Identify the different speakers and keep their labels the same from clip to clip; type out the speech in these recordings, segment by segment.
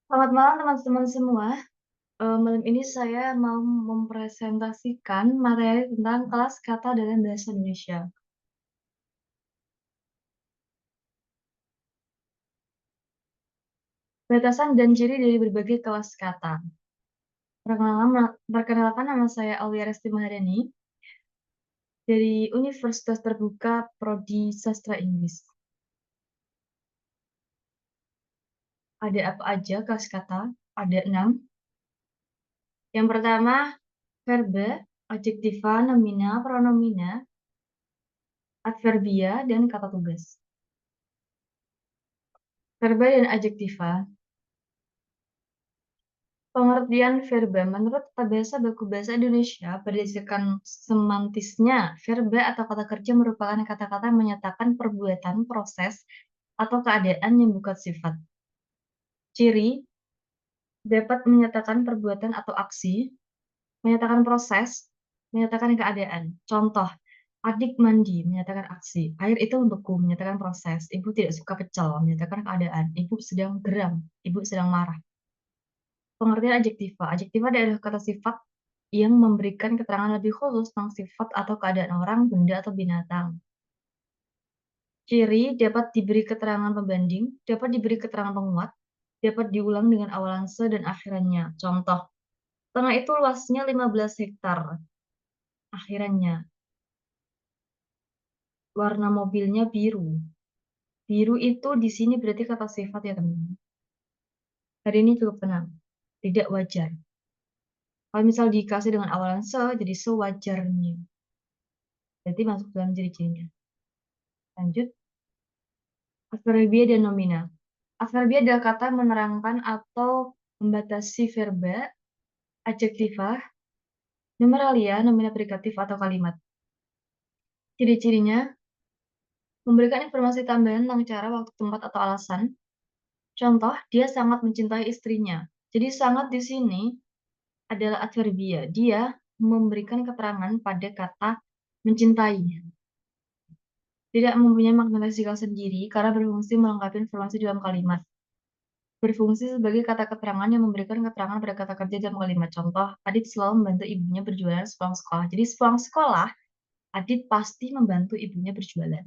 Speaker 1: Selamat malam teman-teman semua. Malam ini saya mau mempresentasikan materi tentang kelas kata dalam bahasa Indonesia. Batasan dan ciri dari berbagai kelas kata. Perkenalkan nama saya Aulia Resti Maharani dari Universitas Terbuka Prodi Sastra Inggris. Ada apa aja kelas kata? Ada 6. Yang pertama, verba, adjektiva, nomina, pronomina, adverbia, dan kata tugas. Verba dan adjektiva. Pengertian verba menurut Tata Bahasa Baku Bahasa Indonesia berdasarkan semantisnya, verba atau kata kerja merupakan kata-kata yang menyatakan perbuatan, proses, atau keadaan yang bukan sifat. Ciri dapat menyatakan perbuatan atau aksi, menyatakan proses, menyatakan keadaan. Contoh, adik mandi menyatakan aksi, air itu untukku menyatakan proses, ibu tidak suka pecel menyatakan keadaan, ibu sedang geram, ibu sedang marah. Pengertian adjektiva. Adjektiva adalah kata sifat yang memberikan keterangan lebih khusus tentang sifat atau keadaan orang, benda, atau binatang. Ciri dapat diberi keterangan pembanding, dapat diberi keterangan penguat, dapat diulang dengan awalan se dan akhirannya. Contoh, tanah itu luasnya 15 hektar. Akhirannya, warna mobilnya biru. Biru itu di sini berarti kata sifat ya teman. Hari ini cukup tenang, tidak wajar. Kalau misal dikasih dengan awalan se, jadi sewajarnya. Berarti masuk dalam ciri-cirinya. Lanjut. Adverbia dan nomina. Adverbia adalah kata yang menerangkan atau membatasi verba, adjektiva, numeralia, nomina aplikatif, atau kalimat. Ciri-cirinya, memberikan informasi tambahan tentang cara, waktu, tempat, atau alasan. Contoh, dia sangat mencintai istrinya. Jadi sangat di sini adalah adverbia. Dia memberikan keterangan pada kata mencintai. Tidak mempunyai makna leksikal sendiri karena berfungsi melengkapi informasi dalam kalimat. Berfungsi sebagai kata keterangan yang memberikan keterangan pada kata kerja dalam kalimat. Contoh, Adit selalu membantu ibunya berjualan sepulang sekolah. Jadi sepulang sekolah, Adit pasti membantu ibunya berjualan.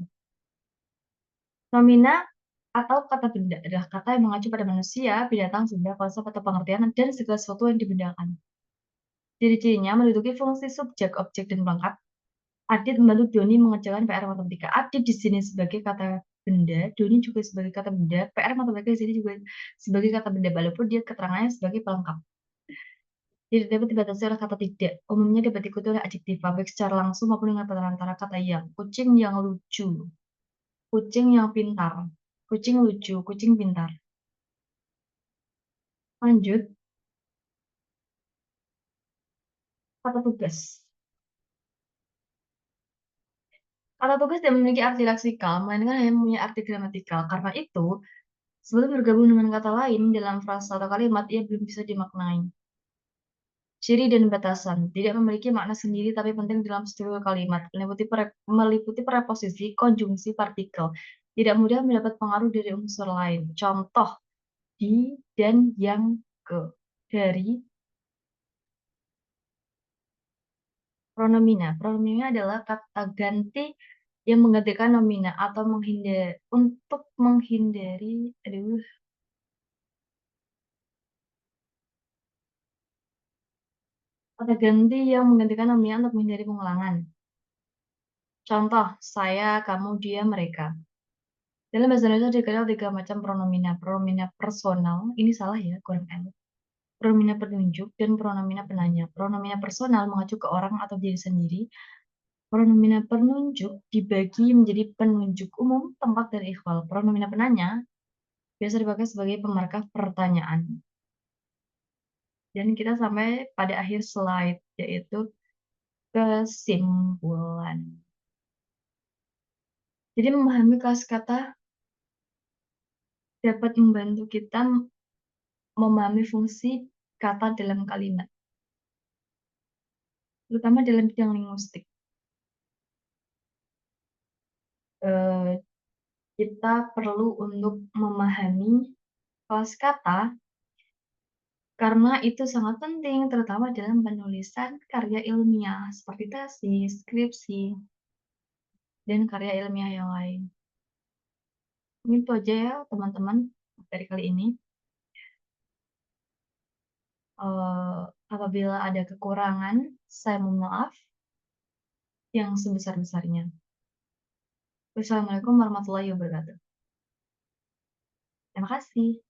Speaker 1: Nomina atau kata benda adalah kata yang mengacu pada manusia, binatang, benda, konsep atau pengertian, dan segala sesuatu yang dibendakan. Ciri-cirinya menduduki fungsi subjek, objek, dan pelengkap. Adit membantu Doni mengerjakan PR matematika. Adit di sini sebagai kata benda, Doni juga sebagai kata benda, PR matematika di sini juga sebagai kata benda, walaupun dia keterangannya sebagai pelengkap. Tidak dapat dibatasi oleh kata tidak. Umumnya dapat diikuti oleh adjektif, baik secara langsung maupun dengan antara kata yang. Kucing yang lucu, kucing yang pintar, kucing lucu, kucing pintar. Lanjut, kata tugas. Kata tugas tidak memiliki arti leksikal, melainkan hanya mempunyai arti gramatikal. Karena itu, sebelum bergabung dengan kata lain dalam frasa atau kalimat, ia belum bisa dimaknai. Ciri dan batasan tidak memiliki makna sendiri tapi penting dalam struktur kalimat, meliputi preposisi, konjungsi, partikel. Tidak mudah mendapat pengaruh dari unsur lain. Contoh, di dan yang ke. Dari pronomina. Pronomina adalah kata ganti yang menggantikan nomina atau menghindari, kata ganti yang menggantikan nomina untuk menghindari pengulangan. Contoh, saya, kamu, dia, mereka. Dalam bahasa Indonesia dikenal 3 macam pronomina. Pronomina personal, ini salah ya, kurang enak. Pronomina penunjuk dan pronomina penanya. Pronomina personal mengacu ke orang atau diri sendiri. Pronomina penunjuk dibagi menjadi penunjuk umum, tempat, dan ikhwal. Pronomina penanya biasa dipakai sebagai pemarkah pertanyaan. Dan kita sampai pada akhir slide, yaitu kesimpulan. Jadi memahami kelas kata dapat membantu kita memahami fungsi kata dalam kalimat, terutama dalam bidang linguistik. Eh, Kita perlu untuk memahami kelas kata karena itu sangat penting terutama dalam penulisan karya ilmiah seperti tesis, skripsi, dan karya ilmiah yang lain. Itu aja ya teman-teman dari kali ini. Apabila ada kekurangan, saya mohon maaf yang sebesar-besarnya. Wassalamualaikum warahmatullahi wabarakatuh. Terima kasih.